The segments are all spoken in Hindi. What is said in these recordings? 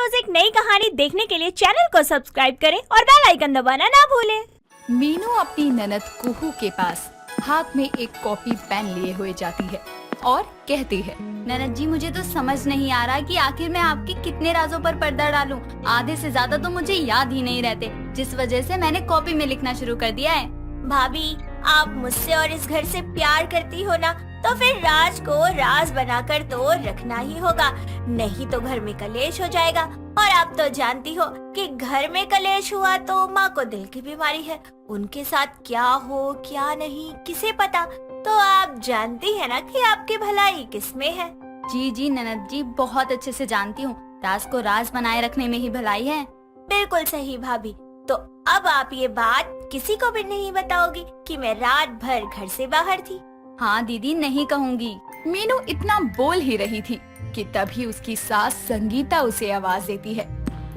रोज एक नई कहानी देखने के लिए चैनल को सब्सक्राइब करें और बेल आइकन दबाना ना भूलें। मीनू अपनी ननद कुहू के पास हाथ में एक कॉपी पेन लिए हुए जाती है और कहती है, ननद जी मुझे तो समझ नहीं आ रहा कि आखिर मैं आपके कितने राजों पर पर्दा डालूं। आधे से ज्यादा तो मुझे याद ही नहीं रहते, जिस वजह से मैंने कॉपी में लिखना शुरू कर दिया है। भाभी, आप मुझसे और इस घर से प्यार करती हो ना, तो फिर राज को राज बनाकर तो रखना ही होगा, नहीं तो घर में कलेश हो जाएगा। और आप तो जानती हो कि घर में कलेश हुआ तो माँ को दिल की बीमारी है, उनके साथ क्या हो क्या नहीं किसे पता। तो आप जानती है ना कि आपकी भलाई किसमें है। जी जी ननद जी, बहुत अच्छे से जानती हूँ, राज को राज बनाए रखने में ही भलाई है। बिल्कुल सही भाभी। तो अब आप ये बात किसी को भी नहीं बताओगी कि मैं रात भर घर से बाहर थी। हाँ दीदी, नहीं कहूँगी। मीनू इतना बोल ही रही थी कि तभी उसकी सास संगीता उसे आवाज देती है।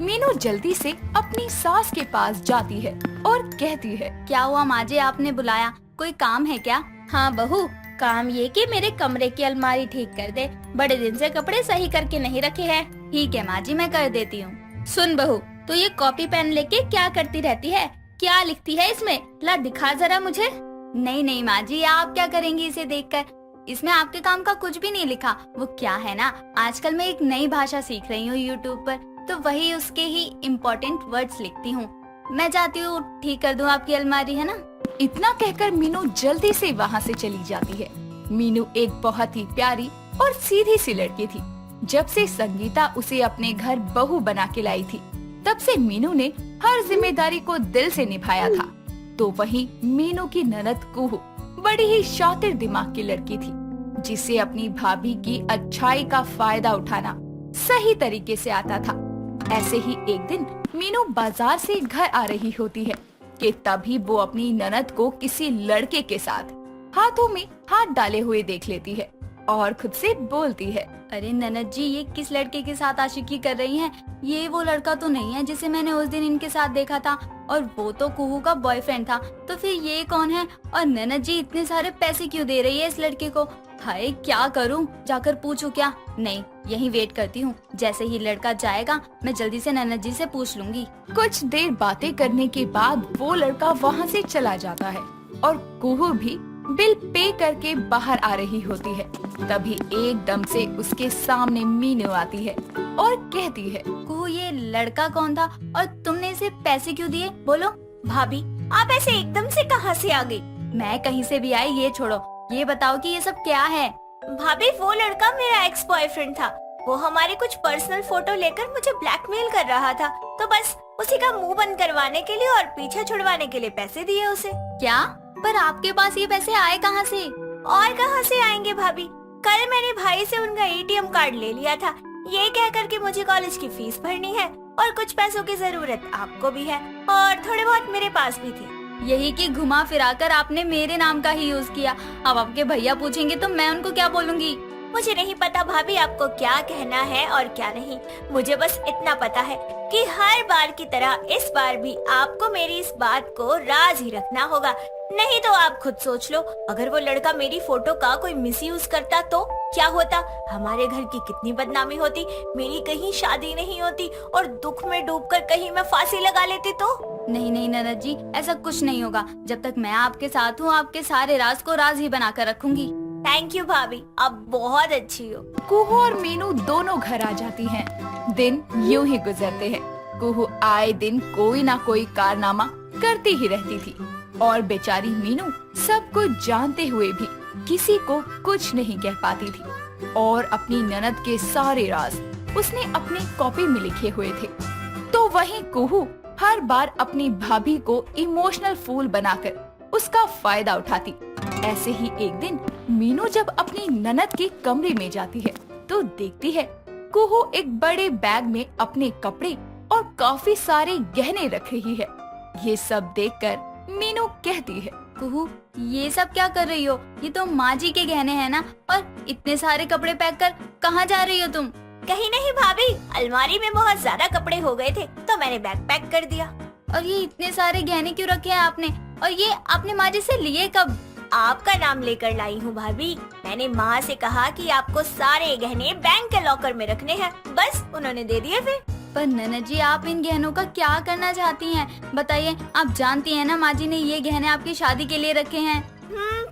मीनू जल्दी से अपनी सास के पास जाती है और कहती है, क्या हुआ माँ जी, आपने बुलाया, कोई काम है क्या? हाँ बहू, काम ये कि मेरे कमरे की अलमारी ठीक कर दे, बड़े दिन से कपड़े सही करके नहीं रखे हैं। ठीक है माँ जी, मैं कर देती हूँ। सुन बहू, तो ये कॉपी पेन लेके क्या करती रहती है? क्या लिखती है इसमें? ला दिखा जरा मुझे। नहीं नहीं माँ जी, आप क्या करेंगी इसे देखकर? इसमें आपके काम का कुछ भी नहीं लिखा। वो क्या है ना, आजकल मैं एक नई भाषा सीख रही हूँ यूट्यूब पर, तो वही उसके ही इम्पोर्टेंट वर्ड्स लिखती हूँ। मैं चाहती हूँ ठीक कर दूँ आपकी अलमारी, है ना? इतना कहकर मीनू जल्दी से वहाँ से चली जाती है। मीनू एक बहुत ही प्यारी और सीधी सी लड़की थी। जब से संगीता उसे अपने घर बहू बना के लाई थी, तब से मीनू ने हर जिम्मेदारी को दिल से निभाया था। तो वहीं मीनू की ननद कुहू बड़ी ही शातिर दिमाग की लड़की थी, जिसे अपनी भाभी की अच्छाई का फायदा उठाना सही तरीके से आता था। ऐसे ही एक दिन मीनू बाजार से घर आ रही होती है कि तभी वो अपनी ननद को किसी लड़के के साथ हाथों में हाथ डाले हुए देख लेती है और खुद से बोलती है, अरे ननद जी, ये किस लड़के के साथ आशिकी कर रही हैं? ये वो लड़का तो नहीं है जिसे मैंने उस दिन इनके साथ देखा था, और वो तो कुहू का बॉयफ्रेंड था, तो फिर ये कौन है? और ननद जी इतने सारे पैसे क्यों दे रही है इस लड़के को? हाय, क्या करूं? जाकर पूछूं क्या? नहीं, यही वेट करती हूँ, जैसे ही लड़का जाएगा मैं जल्दी से ननद जी से पूछ लूंगी। कुछ देर बातें करने के बाद वो लड़का वहाँ से चला जाता है और कुहू भी बिल पे करके बाहर आ रही होती है। तभी एकदम से उसके सामने मीनू आती है और कहती है, कुहू, ये लड़का कौन था और तुमने इसे पैसे क्यों दिए? बोलो। भाभी, आप ऐसे एकदम से कहाँ से आ गई? मैं कहीं से भी आई, ये छोड़ो, ये बताओ कि ये सब क्या है? भाभी, वो लड़का मेरा एक्स बॉयफ्रेंड था। वो हमारे कुछ पर्सनल फोटो लेकर मुझे ब्लैकमेल कर रहा था, तो बस उसी का मुंह बंद करवाने के लिए और पीछे छुड़वाने के लिए पैसे दिए उसे। क्या? पर आपके पास ये पैसे आए कहाँ से? और कहाँ से आएंगे भाभी? कल मैंने भाई से उनका एटीएम कार्ड ले लिया था, ये कह कर के मुझे कॉलेज की फीस भरनी है और कुछ पैसों की जरूरत आपको भी है और थोड़े बहुत मेरे पास भी थे। यही कि घुमा फिराकर आपने मेरे नाम का ही यूज किया। अब आपके भैया पूछेंगे तो मैं उनको क्या बोलूँगी? मुझे नहीं पता भाभी आपको क्या कहना है और क्या नहीं। मुझे बस इतना पता है कि हर बार की तरह इस बार भी आपको मेरी इस बात को राज ही रखना होगा, नहीं तो आप खुद सोच लो, अगर वो लड़का मेरी फोटो का कोई मिसयूज करता तो क्या होता? हमारे घर की कितनी बदनामी होती, मेरी कहीं शादी नहीं होती और दुख में डूबकर कहीं मैं फांसी लगा लेती तो। नहीं नहीं ननद जी, ऐसा कुछ नहीं होगा। जब तक मैं आपके साथ हूँ, आपके सारे राज को राज ही बना कर रखूंगी। थैंक यू भाभी, आप बहुत अच्छी हो। कुहू और मीनू दोनों घर आ जाती हैं। दिन यूं ही गुजरते हैं। कुहू आए दिन कोई ना कोई कारनामा करती ही रहती थी और बेचारी मीनू सब कुछ जानते हुए भी किसी को कुछ नहीं कह पाती थी और अपनी ननद के सारे राज उसने अपनी कॉपी में लिखे हुए थे। तो वहीं कुहू हर बार अपनी भाभी को इमोशनल फूल बनाकर उसका फायदा उठाती। ऐसे ही एक दिन मीनू जब अपनी ननद के कमरे में जाती है तो देखती है कुहू एक बड़े बैग में अपने कपड़े और काफी सारे गहने रख रही है। ये सब देखकर मीनू कहती है, कुहू, ये सब क्या कर रही हो? ये तो माँ जी के गहने हैं ना, और इतने सारे कपड़े पैक कर कहाँ जा रही हो तुम? कहीं नहीं भाभी, अलमारी में बहुत ज्यादा कपड़े हो गए थे तो मैंने बैग पैक कर दिया। और ये इतने सारे गहने क्यों रखे हैं आपने? और ये आपने माँ जी से लिए कब? आपका नाम लेकर लाई हूँ भाभी। मैंने माँ से कहा कि आपको सारे गहने बैंक के लॉकर में रखने हैं, बस उन्होंने दे दिए। फिर पर ननद जी, आप इन गहनों का क्या करना चाहती हैं? बताइए, आप जानती हैं ना माँ जी ने ये गहने आपकी शादी के लिए रखे हैं।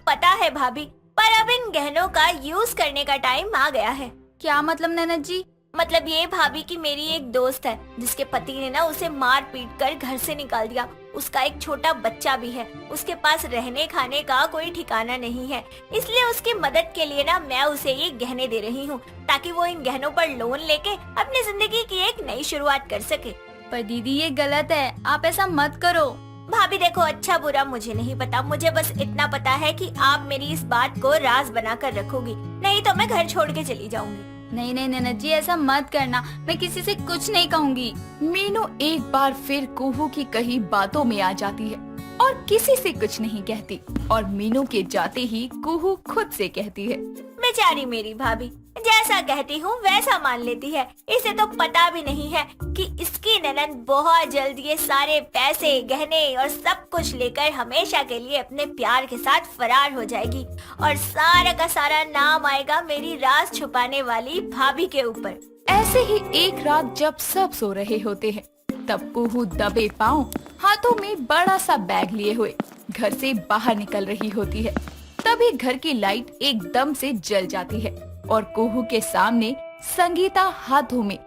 पता है भाभी, पर अब इन गहनों का यूज करने का टाइम आ गया है। क्या मतलब ननद जी? मतलब ये भाभी कि मेरी एक दोस्त है जिसके पति ने ना उसे मार पीट कर घर से निकाल दिया। उसका एक छोटा बच्चा भी है। उसके पास रहने खाने का कोई ठिकाना नहीं है, इसलिए उसकी मदद के लिए ना मैं उसे ये गहने दे रही हूँ, ताकि वो इन गहनों पर लोन लेके अपनी जिंदगी की एक नई शुरुआत कर सके। पर दीदी, ये गलत है, आप ऐसा मत करो। भाभी देखो, अच्छा बुरा मुझे नहीं पता, मुझे बस इतना पता है कि आप मेरी इस बात को राज बना कर रखोगी, नहीं तो मैं घर छोड़ के चली जाऊंगी। नहीं नहीं ननद जी, ऐसा मत करना, मैं किसी से कुछ नहीं कहूँगी। मीनू एक बार फिर कुहू की कही बातों में आ जाती है और किसी से कुछ नहीं कहती, और मीनू के जाते ही कुहू खुद से कहती है, बेचारी मेरी भाभी, जैसा कहती हूँ वैसा मान लेती है। इसे तो पता भी नहीं है कि इसकी ननद बहुत जल्द ये सारे पैसे, गहने और सब कुछ लेकर हमेशा के लिए अपने प्यार के साथ फरार हो जाएगी, और सारा का सारा नाम आएगा मेरी राज छुपाने वाली भाभी के ऊपर। ऐसे ही एक रात जब सब सो रहे होते हैं, तब कुहू दबे पांव हाथों में बड़ा सा बैग लिए हुए घर से बाहर निकल रही होती है। तभी घर की लाइट एकदम से जल जाती है और कुहू के सामने संगीता हाथों में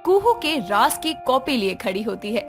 कुहू के राज की कॉपी लिए खड़ी होती है।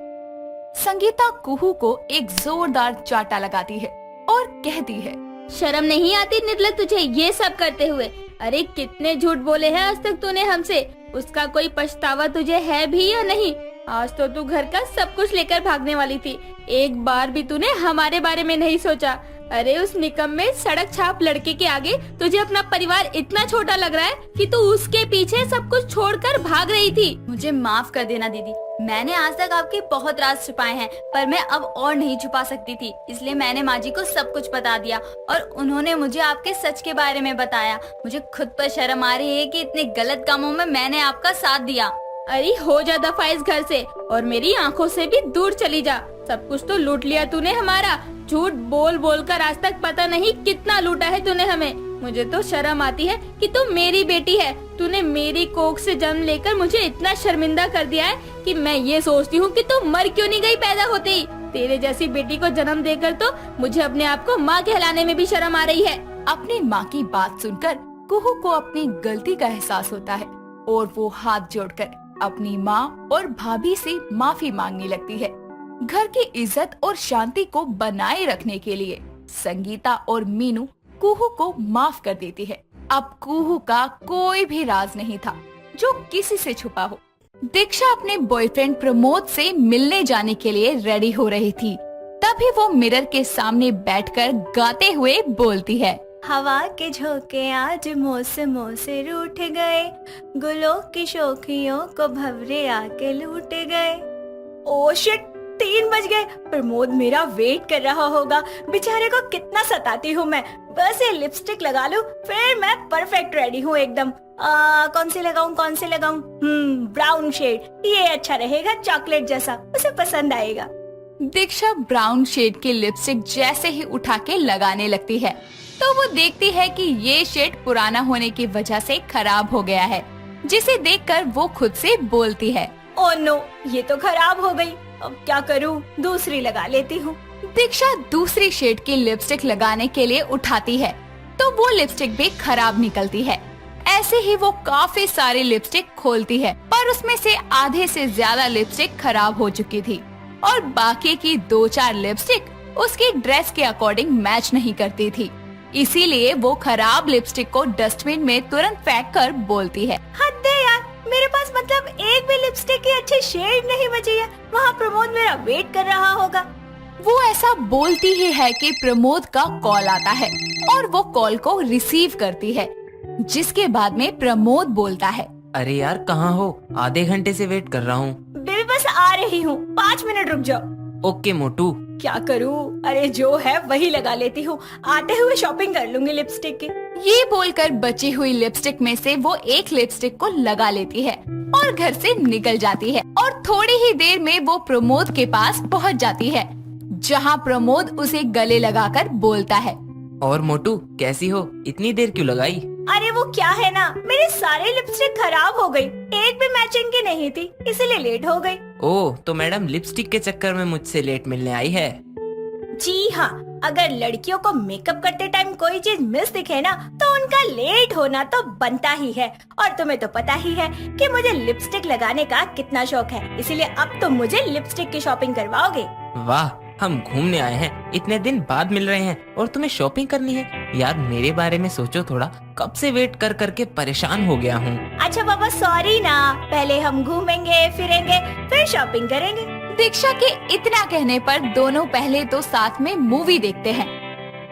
संगीता कुहू को एक जोरदार चाटा लगाती है और कहती है, शर्म नहीं आती निर्लज तुझे ये सब करते हुए? अरे कितने झूठ बोले हैं आज तक तूने हमसे, उसका कोई पछतावा तुझे है भी या नहीं? आज तो तू घर का सब कुछ लेकर भागने वाली थी, एक बार भी तूने हमारे बारे में नहीं सोचा। अरे उस निकम्मे सड़क छाप लड़के के आगे तुझे अपना परिवार इतना छोटा लग रहा है कि तू उसके पीछे सब कुछ छोड़कर भाग रही थी। मुझे माफ कर देना दीदी, मैंने आज तक आपके बहुत राज छुपाए हैं, पर मैं अब और नहीं छुपा सकती थी, इसलिए मैंने माँ जी को सब कुछ बता दिया और उन्होंने मुझे आपके सच के बारे में बताया। मुझे खुद पर शर्म आ रही है कि इतने गलत कामों में मैंने आपका साथ दिया। अरे हो जा दफा इस घर से और मेरी आंखों से भी दूर चली जा। सब कुछ तो लूट लिया तूने हमारा, झूठ बोल बोल कर आज तक पता नहीं कितना लूटा है तूने हमें। मुझे तो शर्म आती है कि तू मेरी बेटी है, तूने मेरी कोख से जन्म लेकर मुझे इतना शर्मिंदा कर दिया है कि मैं ये सोचती हूँ कि तू मर क्यों नहीं गई पैदा होते ही। तेरे जैसी बेटी को जन्म देकर तो मुझे अपने आप को माँ कहलाने में भी शर्म आ रही है। अपनी माँ की बात सुनकर कुहू को अपनी गलती का एहसास होता है और वो हाथ जोड़कर अपनी माँ और भाभी से माफी मांगने लगती है। घर की इज्जत और शांति को बनाए रखने के लिए संगीता और मीनू कुहू को माफ कर देती है। अब कुहू का कोई भी राज नहीं था जो किसी से छुपा हो। दीक्षा अपने बॉयफ्रेंड प्रमोद से मिलने जाने के लिए रेडी हो रही थी। तभी वो मिरर के सामने बैठकर गाते हुए बोलती है, हवा के झोंके आज मौसमों से रूठ गए, गुलों की शोखियों को भंवरे आके लूट गए। ओ शिट, 3 बज गए। प्रमोद मेरा वेट कर रहा होगा, बेचारे को कितना सताती हूँ मैं। बस ये लिपस्टिक लगा लूं, फिर मैं परफेक्ट रेडी हूँ एकदम। कौन से लगाऊं? ब्राउन शेड, ये अच्छा रहेगा, चॉकलेट जैसा, उसे पसंद आएगा। दीक्षा ब्राउन शेड की लिपस्टिक जैसे ही उठा के लगाने लगती है तो वो देखती है कि ये शेड पुराना होने की वजह से खराब हो गया है, जिसे देखकर वो खुद से बोलती है, ओ नो, ये तो खराब हो गई, अब क्या करूं? दूसरी लगा लेती हूँ। दीक्षा दूसरी शेड की लिपस्टिक लगाने के लिए उठाती है तो वो लिपस्टिक भी खराब निकलती है। ऐसे ही वो काफी सारी लिपस्टिक खोलती है, पर उसमें से आधे से ज्यादा लिपस्टिक खराब हो चुकी थी और बाकी की 2-4 लिपस्टिक उसकी ड्रेस के अकॉर्डिंग मैच नहीं करती थी। इसीलिए वो खराब लिपस्टिक को डस्टबिन में तुरंत फेंक कर बोलती है, हद है यार, मेरे पास मतलब एक भी लिपस्टिक की अच्छी शेड नहीं बची है। वहाँ प्रमोद मेरा वेट कर रहा होगा। वो ऐसा बोलती ही है कि प्रमोद का कॉल आता है और वो कॉल को रिसीव करती है, जिसके बाद में प्रमोद बोलता है, अरे यार कहाँ हो? आधे घंटे से वेट कर रहा हूँ। बेबी बस आ रही हूँ, 5 मिनट रुक जाओ। ओके मोटू। क्या करूँ? अरे जो है वही लगा लेती हूँ, आते हुए शॉपिंग कर लूंगी लिपस्टिक की। ये बोलकर बची हुई लिपस्टिक में से वो एक लिपस्टिक को लगा लेती है और घर से निकल जाती है और थोड़ी ही देर में वो प्रमोद के पास पहुंच जाती है, जहां प्रमोद उसे गले लगाकर बोलता है, और मोटू कैसी हो? इतनी देर क्यों लगाई? अरे वो क्या है ना, मेरे सारे लिपस्टिक खराब हो गई, एक भी मैचिंग की नहीं थी, इसलिए लेट हो गई। ओह, तो मैडम लिपस्टिक के चक्कर में मुझसे लेट मिलने आई है। जी हाँ, अगर लड़कियों को मेकअप करते टाइम कोई चीज मिस दिखे ना तो उनका लेट होना तो बनता ही है। और तुम्हें तो पता ही है कि मुझे लिपस्टिक लगाने का कितना शौक है, इसीलिए अब तुम मुझे लिपस्टिक की शॉपिंग करवाओगे। वाह, हम घूमने आए हैं, इतने दिन बाद मिल रहे हैं और तुम्हें शॉपिंग करनी है? यार मेरे बारे में सोचो थोड़ा, कब से वेट कर करके परेशान हो गया हूँ। अच्छा पापा सॉरी ना, पहले हम घूमेंगे फिरेंगे फिर शॉपिंग करेंगे। दीक्षा के इतना कहने पर दोनों पहले तो साथ में मूवी देखते हैं,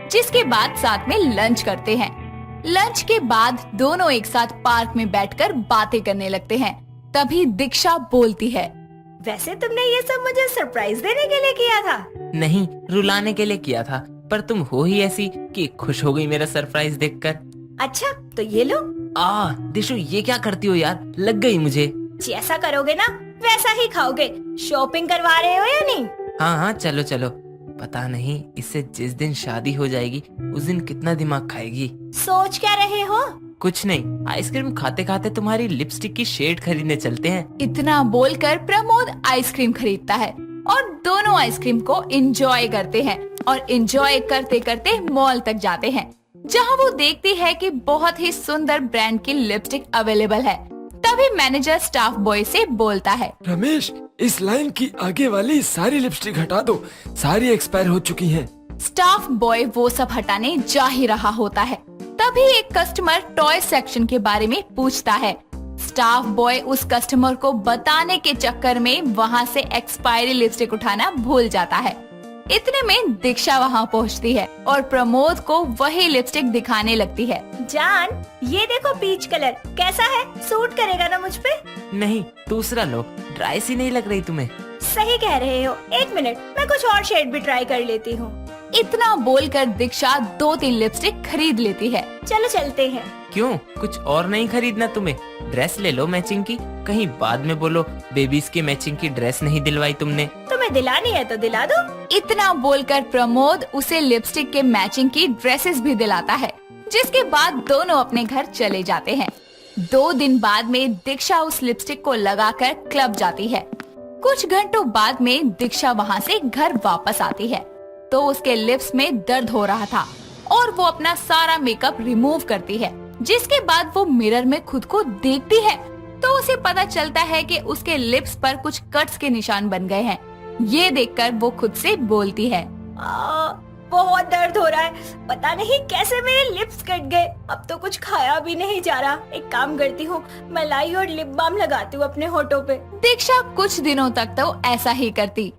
जिसके बाद साथ में लंच करते हैं। लंच के बाद दोनों एक साथ पार्क में बैठकर बातें करने लगते हैं। तभी दीक्षा बोलती है, वैसे तुमने ये सब मुझे सरप्राइज देने के लिए किया था? नहीं, रुलाने के लिए किया था, पर तुम हो ही ऐसी कि खुश हो गई मेरा सरप्राइज देखकर। अच्छा तो ये लो। दिशु ये क्या करती हो यार, लग गई मुझे। जैसा करोगे ना वैसा ही खाओगे। शॉपिंग करवा रहे हो या नहीं? हाँ हाँ चलो चलो, पता नहीं इससे जिस दिन शादी हो जाएगी उस दिन कितना दिमाग खाएगी। सोच क्या रहे हो? कुछ नहीं, आइसक्रीम खाते खाते तुम्हारी लिपस्टिक की शेड खरीदने चलते हैं। इतना बोलकर प्रमोद आइसक्रीम खरीदता है और दोनों आइसक्रीम को एंजॉय करते हैं और एंजॉय करते करते मॉल तक जाते हैं, जहां वो देखती है कि बहुत ही सुंदर ब्रांड की लिपस्टिक अवेलेबल है। तभी मैनेजर स्टाफ बॉय से बोलता है, रमेश, इस लाइन की आगे वाली सारी लिपस्टिक हटा दो, सारी एक्सपायर हो चुकी हैं। स्टाफ बॉय वो सब हटाने जा ही रहा होता है। तभी एक कस्टमर टॉय सेक्शन के बारे में पूछता है। स्टाफ बॉय उस कस्टमर को बताने के चक्कर में वहाँ से एक्सपायरी लिपस्टिक उठाना भूल जाता है। इतने में दीक्षा वहाँ पहुँचती है और प्रमोद को वही लिपस्टिक दिखाने लगती है। जान ये देखो पीच कलर, कैसा है? सूट करेगा ना मुझ पे? नहीं, दूसरा लो, ड्राई सी नहीं लग रही तुम्हें? सही कह रहे हो, एक मिनट मैं कुछ और शेड भी ट्राई कर लेती हूँ। इतना बोलकर दीक्षा 2-3 लिपस्टिक खरीद लेती है। चलो चलते हैं। क्यों, कुछ और नहीं खरीदना तुम्हें? ड्रेस ले लो मैचिंग की, कहीं बाद में बोलो बेबीज की मैचिंग की ड्रेस नहीं दिलवाई तुमने। तुम्हें दिलानी है तो दिला दो। इतना बोलकर प्रमोद उसे लिपस्टिक के मैचिंग की ड्रेसेस भी दिलाता है, जिसके बाद दोनों अपने घर चले जाते हैं। 2 दिन बाद में दीक्षा उस लिपस्टिक को लगाकर क्लब जाती है। कुछ घंटों बाद में दीक्षा वहाँ से घर वापस आती है तो उसके लिप्स में दर्द हो रहा था और वो अपना सारा मेकअप रिमूव करती है। जिसके बाद वो मिरर में खुद को देखती है तो उसे पता चलता है कि उसके लिप्स पर कुछ कट्स के निशान बन गए हैं। ये देखकर वो खुद से बोलती है, बहुत दर्द हो रहा है, पता नहीं कैसे मेरे लिप्स कट गए। अब तो कुछ खाया भी नहीं जा रहा। एक काम करती हूँ, मलाई और लिप बाम लगाती हूँ अपने होठों पे। दीक्षा कुछ दिनों तक तो ऐसा ही करती,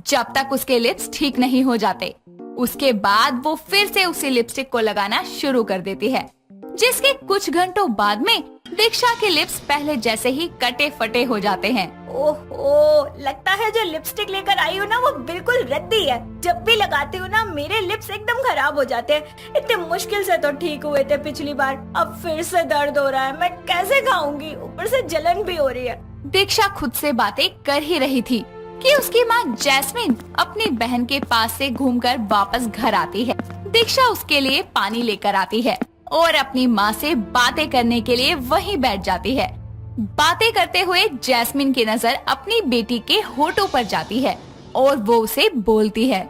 जब तक उसके लिप्स ठीक नहीं हो जाते। उसके बाद वो फिर से उसी लिपस्टिक को लगाना शुरू कर देती है, जिसके कुछ घंटों बाद में दीक्षा के लिप्स पहले जैसे ही कटे फटे हो जाते हैं। ओहो, लगता है जो लिपस्टिक लेकर आई हूँ ना वो बिल्कुल रद्दी है। जब भी लगाती हूँ ना मेरे लिप्स एकदम खराब हो जाते हैं। इतने मुश्किल से तो ठीक हुए थे पिछली बार, अब फिर से दर्द हो रहा है। मैं कैसे खाऊंगी, ऊपर से जलन भी हो रही है। दीक्षा खुद से बातें कर ही रही थी कि उसकी माँ जैस्मिन अपनी बहन के पास से घूमकर वापस घर आती है। दीक्षा उसके लिए पानी लेकर आती है और अपनी माँ से बातें करने के लिए वहीं बैठ जाती है। बातें करते हुए जैस्मिन की नजर अपनी बेटी के होठों पर जाती है और वो उसे बोलती है,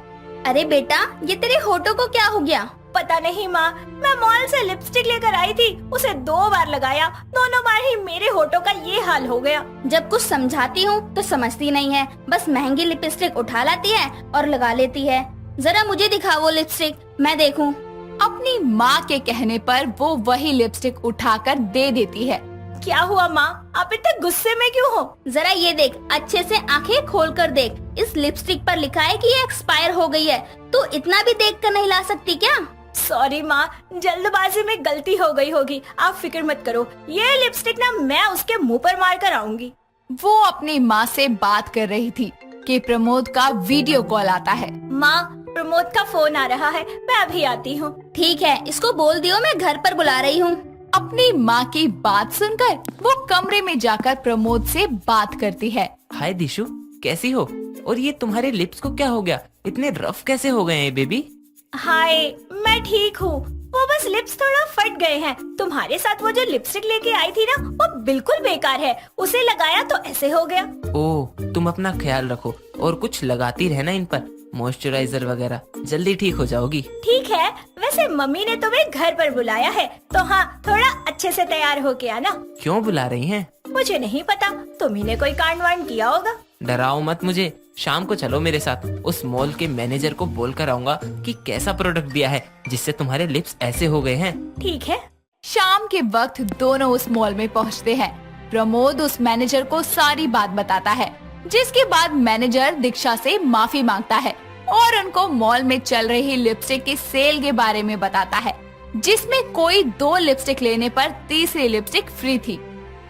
अरे बेटा, ये तेरे होठों को क्या हो गया? पता नहीं माँ, मैं मॉल से लिपस्टिक लेकर आई थी, उसे 2 बार लगाया, दोनों बार ही मेरे होठों का ये हाल हो गया। जब कुछ समझाती हूँ तो समझती नहीं है, बस महंगी लिपस्टिक उठा लाती है और लगा लेती है। जरा मुझे दिखा वो लिपस्टिक, मैं देखूं। अपनी माँ के कहने पर वो वही लिपस्टिक उठाकर दे देती है। क्या हुआ माँ, आप इतने गुस्से में क्यों हो? जरा ये देख, अच्छे से आंखें खोल कर देख। इस लिपस्टिक पर लिखा है कि ये एक्सपायर हो गई है, तो इतना भी देख कर नहीं ला सकती क्या? सॉरी माँ, जल्दबाजी में गलती हो गई होगी, आप फिक्र मत करो। ये लिपस्टिक ना मैं उसके मुंह पर मार कर आऊंगी। वो अपनी माँ से बात कर रही थी कि प्रमोद का वीडियो कॉल आता है। माँ, प्रमोद का फोन आ रहा है, मैं अभी आती हूँ। ठीक है, इसको बोल दियो मैं घर पर बुला रही हूँ। अपनी माँ की बात सुनकर वो कमरे में जाकर प्रमोद से बात करती है। हाय दिशु, कैसी हो? और ये तुम्हारे लिप्स को क्या हो गया? इतने रफ कैसे हो गए हैं बेबी? हाय, मैं ठीक हूँ। वो बस लिप्स थोड़ा फट गए हैं। तुम्हारे साथ वो जो लिपस्टिक लेके आई थी ना, वो बिल्कुल बेकार है। उसे लगाया तो ऐसे हो गया। ओह, तुम अपना ख्याल रखो और कुछ लगाती रहना इन पर, मॉइस्चराइजर वगैरह। जल्दी ठीक हो जाओगी। ठीक है, वैसे मम्मी ने तुम्हें घर पर बुलाया है, तो हाँ, थोड़ा अच्छे से तैयार होके आना। क्यों बुला रही हैं? मुझे नहीं पता, तुम्ही ने कोई कांड वांड किया होगा। डराओ मत मुझे। शाम को चलो मेरे साथ। उस मॉल के मैनेजर को बोल कर आऊंगा कि कैसा प्रोडक्ट दिया है जिससे तुम्हारे लिप्स ऐसे हो गए हैं। ठीक है। शाम के वक्त दोनों उस मॉल में पहुंचते हैं। प्रमोद उस मैनेजर को सारी बात बताता है, जिसके बाद मैनेजर दीक्षा से माफी मांगता है और उनको मॉल में चल रही लिपस्टिक की सेल के बारे में बताता है, जिसमें कोई 2 लिपस्टिक लेने पर तीसरी लिपस्टिक फ्री थी।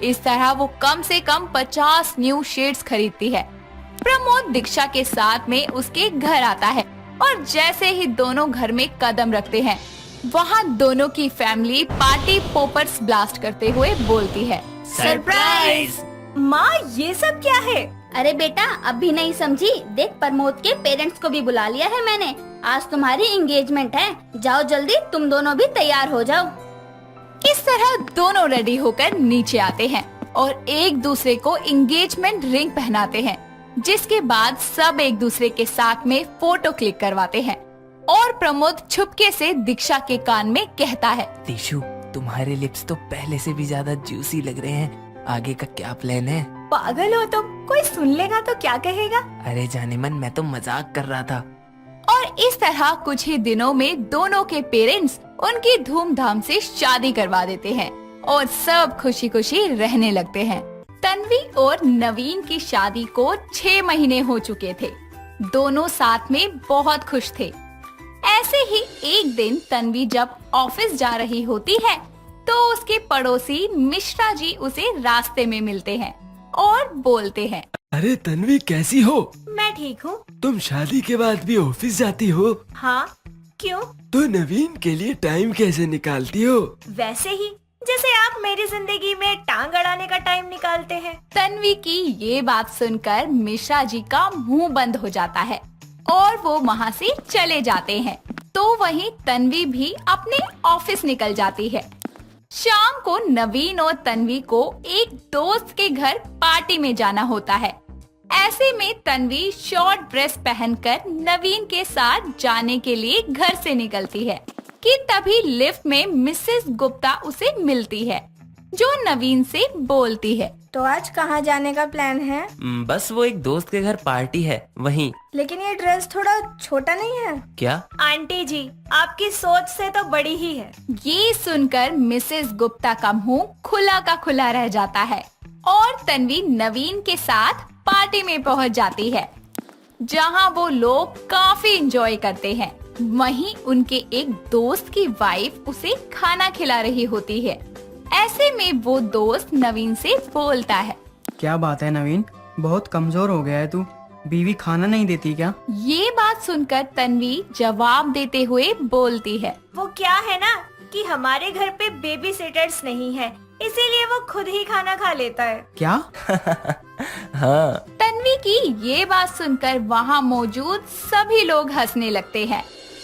इस तरह वो कम से कम 50 न्यू शेड्स खरीदती है। प्रमोद दीक्षा के साथ में उसके घर आता है और जैसे ही दोनों घर में कदम रखते हैं, वहाँ दोनों की फैमिली पार्टी पॉपर्स ब्लास्ट करते हुए बोलती है, सरप्राइज! माँ, ये सब क्या है? अरे बेटा, अभी नहीं समझी? देख, प्रमोद के पेरेंट्स को भी बुला लिया है मैंने। आज तुम्हारी एंगेजमेंट है। जाओ जल्दी, तुम दोनों भी तैयार हो जाओ। इस तरह दोनों रेडी होकर नीचे आते हैं और एक दूसरे को एंगेजमेंट रिंग पहनाते हैं, जिसके बाद सब एक दूसरे के साथ में फोटो क्लिक करवाते हैं और प्रमोद छुपके से दीक्षा के कान में कहता है, तीशु, तुम्हारे लिप्स तो पहले से भी ज्यादा जूसी लग रहे हैं। आगे का क्या प्लान है? पागल हो तुम? कोई सुन लेगा तो क्या कहेगा? अरे जाने मन, मैं तो मजाक कर रहा था। और इस तरह कुछ ही दिनों में दोनों के पेरेंट्स उनकी धूमधाम से शादी करवा देते हैं और सब खुशी खुशी रहने लगते हैं। तन्वी और नवीन की शादी को 6 महीने हो चुके थे। दोनों साथ में बहुत खुश थे। ऐसे ही एक दिन तन्वी जब ऑफिस जा रही होती है, तो उसके पड़ोसी मिश्रा जी उसे रास्ते में मिलते हैं और बोलते हैं, अरे तन्वी, कैसी हो? मैं ठीक हूँ। तुम शादी के बाद भी ऑफिस जाती हो? हाँ, क्यों? तो नवीन के लिए टाइम कैसे निकालती हो? वैसे ही जैसे आप मेरी जिंदगी में टांग अड़ाने का टाइम निकालते हैं। तन्वी की ये बात सुनकर मिश्रा जी का मुंह बंद हो जाता है और वो वहाँ से चले जाते हैं। तो वहीं तन्वी भी अपने ऑफिस निकल जाती है। शाम को नवीन और तन्वी को एक दोस्त के घर पार्टी में जाना होता है। ऐसे में तन्वी शॉर्ट ड्रेस पहनकर नवीन के साथ जाने के लिए घर से निकलती है कि तभी लिफ्ट में मिसेस गुप्ता उसे मिलती है, जो नवीन से बोलती है, तो आज कहाँ जाने का प्लान है? बस वो एक दोस्त के घर पार्टी है, वहीं। लेकिन ये ड्रेस थोड़ा छोटा नहीं है? क्या? आंटी जी, आपकी सोच से तो बड़ी ही है। ये सुनकर मिसेस गुप्ता का मुंह खुला का खुला रह जाता है और तन्वी नवीन के साथ पार्टी में पहुंच जाती है, जहां वो लोग काफी एंजॉय करते हैं। वहीं उनके एक दोस्त की वाइफ उसे खाना खिला रही होती है। ऐसे में वो दोस्त नवीन से बोलता है, क्या बात है नवीन, बहुत कमजोर हो गया है तू। बीवी खाना नहीं देती क्या? ये बात सुनकर तन्वी जवाब देते हुए बोलती है, वो क्या है ना कि हमारे घर पे बेबी सिटर्स नहीं है, इसीलिए वो खुद ही खाना खा लेता है। क्या? हाँ। तन्वी की ये बात सुनकर वहाँ मौजूद सभी लोग हंसने लगते हैं,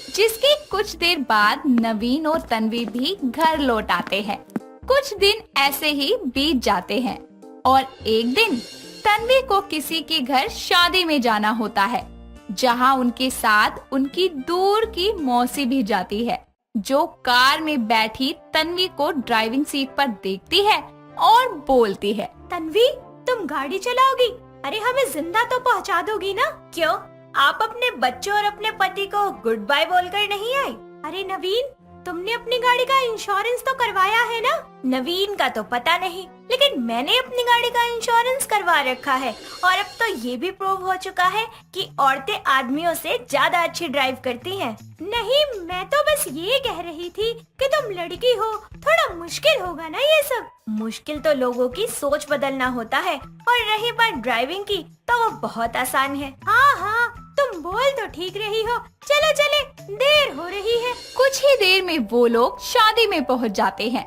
जिसके कुछ देर बाद नवीन और तन्वी भी घर लौट आते हैं। कुछ दिन ऐसे ही बीत जाते हैं और एक दिन तन्वी को किसी के घर शादी में जाना होता है, जहां उनके साथ उनकी दूर की मौसी भी जाती है, जो कार में बैठी तन्वी को ड्राइविंग सीट पर देखती है और बोलती है, तन्वी, तुम गाड़ी चलाओगी? अरे हमें जिंदा तो पहुंचा दोगी ना? क्यों, आप अपने बच्चों और अपने पति को गुड बाय बोलकर नहीं आई? अरे नवीन, तुमने अपनी गाड़ी का इंश्योरेंस तो करवाया है ना? नवीन का तो पता नहीं, लेकिन मैंने अपनी गाड़ी का इंश्योरेंस करवा रखा है और अब तो ये भी प्रूव हो चुका है कि औरतें आदमियों से ज्यादा अच्छी ड्राइव करती हैं। नहीं, मैं तो बस ये कह रही थी कि तुम लड़की हो, थोड़ा मुश्किल होगा ना ये सब। मुश्किल तो लोगों की सोच बदलना होता है, और रही बात ड्राइविंग की तो वो बहुत आसान है। हाँ हाँ, तुम बोल तो ठीक रही हो। चलो चले, देर हो रही है। कुछ ही देर में वो लोग शादी में पहुंच जाते हैं,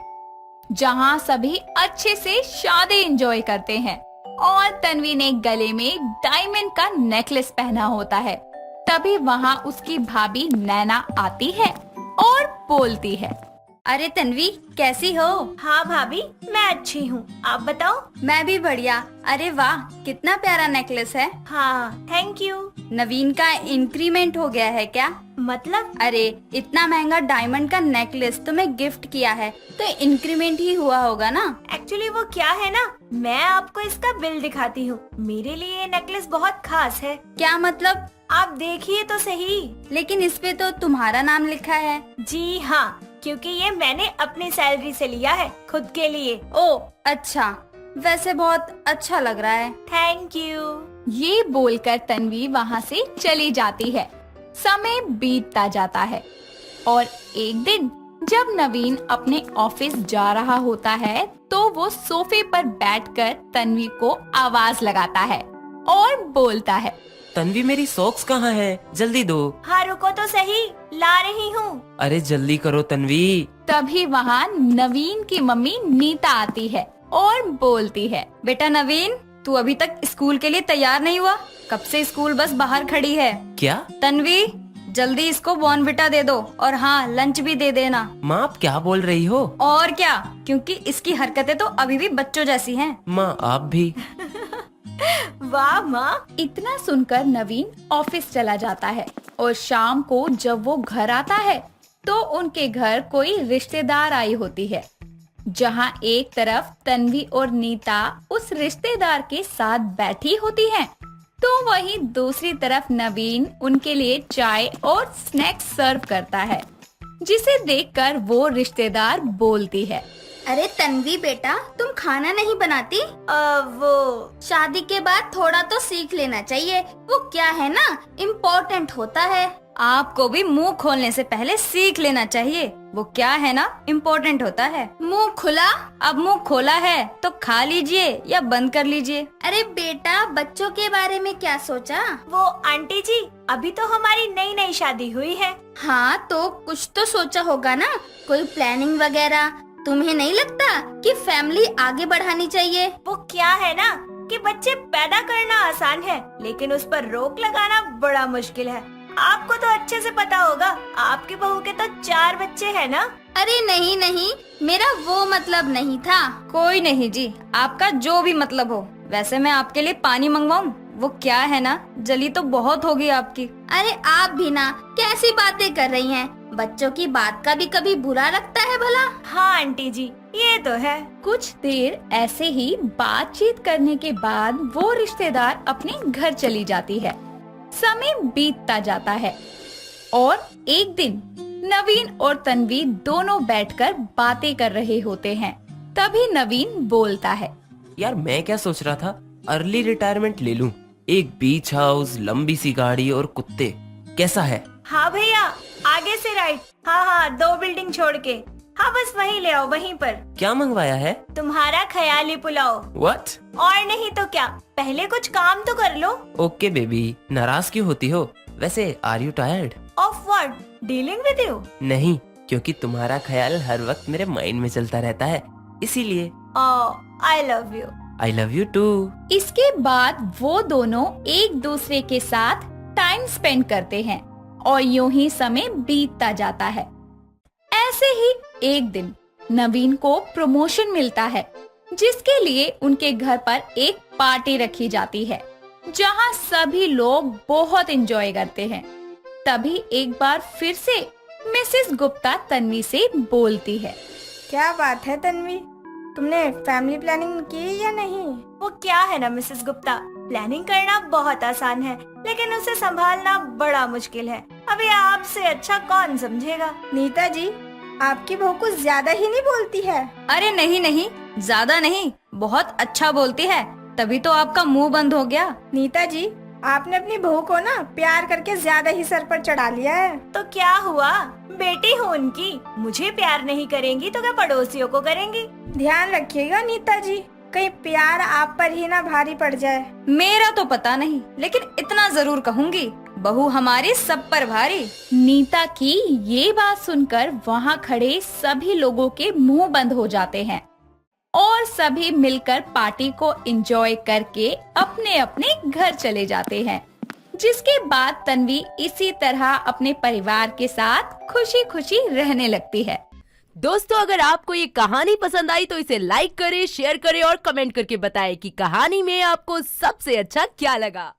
जहां सभी अच्छे से शादी एंजॉय करते हैं और तन्वी ने गले में डायमंड का नेकलेस पहना होता है। तभी वहाँ उसकी भाभी नैना आती है और बोलती है। अरे तन्वी, कैसी हो? हाँ भाभी, मैं अच्छी हूँ, आप बताओ। मैं भी बढ़िया। अरे वाह, कितना प्यारा नेकलेस है। हाँ, थैंक यू। नवीन का इंक्रीमेंट हो गया है क्या? मतलब? अरे इतना महंगा डायमंड का नेकलेस तुम्हें गिफ्ट किया है तो इंक्रीमेंट ही हुआ होगा ना। एक्चुअली वो क्या है ना, मैं आपको इसका बिल दिखाती हूँ। मेरे लिए ये नेकलेस बहुत खास है। क्या मतलब? आप देखिए तो सही। लेकिन इस पे तो तुम्हारा नाम लिखा है। जी हाँ, क्योंकि ये मैंने अपनी सैलरी से लिया है, खुद के लिए। ओ अच्छा, वैसे बहुत अच्छा लग रहा है। Thank you. ये बोलकर तन्वी वहाँ से चली जाती है। समय बीतता जाता है और एक दिन जब नवीन अपने ऑफिस जा रहा होता है तो वो सोफे पर बैठकर तन्वी को आवाज लगाता है और बोलता है, तन्वी मेरी सॉक्स कहाँ है, जल्दी दो। हाँ रुको तो सही, ला रही हूँ। अरे जल्दी करो तन्वी। तभी वहाँ नवीन की मम्मी नीता आती है और बोलती है, बेटा नवीन, तू अभी तक स्कूल के लिए तैयार नहीं हुआ? कब से स्कूल बस बाहर खड़ी है। क्या? तन्वी, जल्दी इसको बॉर्नविटा दे दो और हाँ, लंच भी दे देना। माँ आप क्या बोल रही हो? और क्या, क्योंकि इसकी हरकतें तो अभी भी बच्चों जैसी हैं। माँ आप भी। वाह माँ। इतना सुनकर नवीन ऑफिस चला जाता है और शाम को जब वो घर आता है तो उनके घर कोई रिश्तेदार आई होती है। जहाँ एक तरफ तन्वी और नीता उस रिश्तेदार के साथ बैठी होती हैं, तो वहीं दूसरी तरफ नवीन उनके लिए चाय और स्नैक्स सर्व करता है, जिसे देखकर वो रिश्तेदार बोलती है, अरे तन्वी बेटा, तुम खाना नहीं बनाती? वो शादी के बाद थोड़ा तो सीख लेना चाहिए। वो क्या है ना, इम्पोर्टेंट होता है। आपको भी मुंह खोलने से पहले सीख लेना चाहिए। वो क्या है ना, इम्पोर्टेंट होता है। मुंह खुला, अब मुंह खोला है तो खा लीजिए या बंद कर लीजिए। अरे बेटा, बच्चों के बारे में क्या सोचा? वो आंटी जी, अभी तो हमारी नई नई शादी हुई है। हाँ तो कुछ तो सोचा होगा ना, कोई प्लानिंग वगैरह। तुम्हें नहीं लगता कि फैमिली आगे बढ़ानी चाहिए? वो क्या है ना कि बच्चे पैदा करना आसान है, लेकिन उस पर रोक लगाना बड़ा मुश्किल है। आपको तो अच्छे से पता होगा, आपकी बहू के तो 4 बच्चे हैं ना। अरे नहीं नहीं, मेरा वो मतलब नहीं था। कोई नहीं जी, आपका जो भी मतलब हो। वैसे मैं आपके लिए पानी मंगवाऊं? वो क्या है ना, जली तो बहुत होगी आपकी। अरे आप भी ना कैसी बातें कर रही हैं? बच्चों की बात का भी कभी बुरा लगता है भला? हाँ आंटी जी, ये तो है। कुछ देर ऐसे ही बातचीत करने के बाद वो रिश्तेदार अपने घर चली जाती है। समय बीतता जाता है और एक दिन नवीन और तन्वी दोनों बैठकर बातें कर रहे होते हैं। तभी नवीन बोलता है, यार मैं क्या सोच रहा था, अर्ली रिटायरमेंट ले लूं। एक बीच हाउस, लंबी सी गाड़ी और कुत्ते, कैसा है? हाँ भैया, आगे से राइट। हाँ हाँ, 2 बिल्डिंग छोड़ के। हाँ बस वहीं ले आओ, वहीं पर। क्या मंगवाया है? तुम्हारा ख्याली पुलाव। व्हाट? और नहीं तो क्या, पहले कुछ काम तो कर लो। ओके बेबी, नाराज क्यों होती हो? वैसे are you tired? Of what? Dealing with you? नहीं, क्योंकि तुम्हारा ख्याल हर वक्त मेरे माइंड में चलता रहता है, इसीलिए। I love you. I love you too. इसके बाद वो दोनों एक दूसरे के साथ टाइम स्पेंड करते हैं और यूं ही समय बीतता जाता है। ऐसे ही एक दिन नवीन को प्रमोशन मिलता है, जिसके लिए उनके घर पर एक पार्टी रखी जाती है, जहां सभी लोग बहुत एंजॉय करते हैं। तभी एक बार फिर से मिसेस गुप्ता तन्वी से बोलती है, क्या बात है तन्वी, तुमने फैमिली प्लानिंग की या नहीं? वो क्या है ना मिसेस गुप्ता, प्लानिंग करना बहुत आसान है, लेकिन उसे संभालना बड़ा मुश्किल है। अभी आपसे अच्छा कौन समझेगा। नीता जी, आपकी बहू कुछ ज्यादा ही नहीं बोलती है? अरे नहीं नहीं, ज्यादा नहीं, बहुत अच्छा बोलती है, तभी तो आपका मुंह बंद हो गया। नीता जी, आपने अपनी बहू को ना प्यार करके ज्यादा ही सर पर चढ़ा लिया है। तो क्या हुआ, बेटी हूँ उनकी, मुझे प्यार नहीं करेंगी तो क्या पड़ोसियों को करेंगी। ध्यान रखिएगा नीता जी, कहीं प्यार आप पर ही ना भारी पड़ जाए। मेरा तो पता नहीं, लेकिन इतना जरूर कहूँगी, बहू हमारी सब पर भारी। नीता की ये बात सुनकर वहाँ खड़े सभी लोगों के मुंह बंद हो जाते हैं और सभी मिलकर पार्टी को एंजॉय करके अपने अपने घर चले जाते हैं, जिसके बाद तन्वी इसी तरह अपने परिवार के साथ खुशी खुशी रहने लगती है। दोस्तों, अगर आपको ये कहानी पसंद आई तो इसे लाइक करें, शेयर करें और कमेंट करके बताएं कि कहानी में आपको सबसे अच्छा क्या लगा।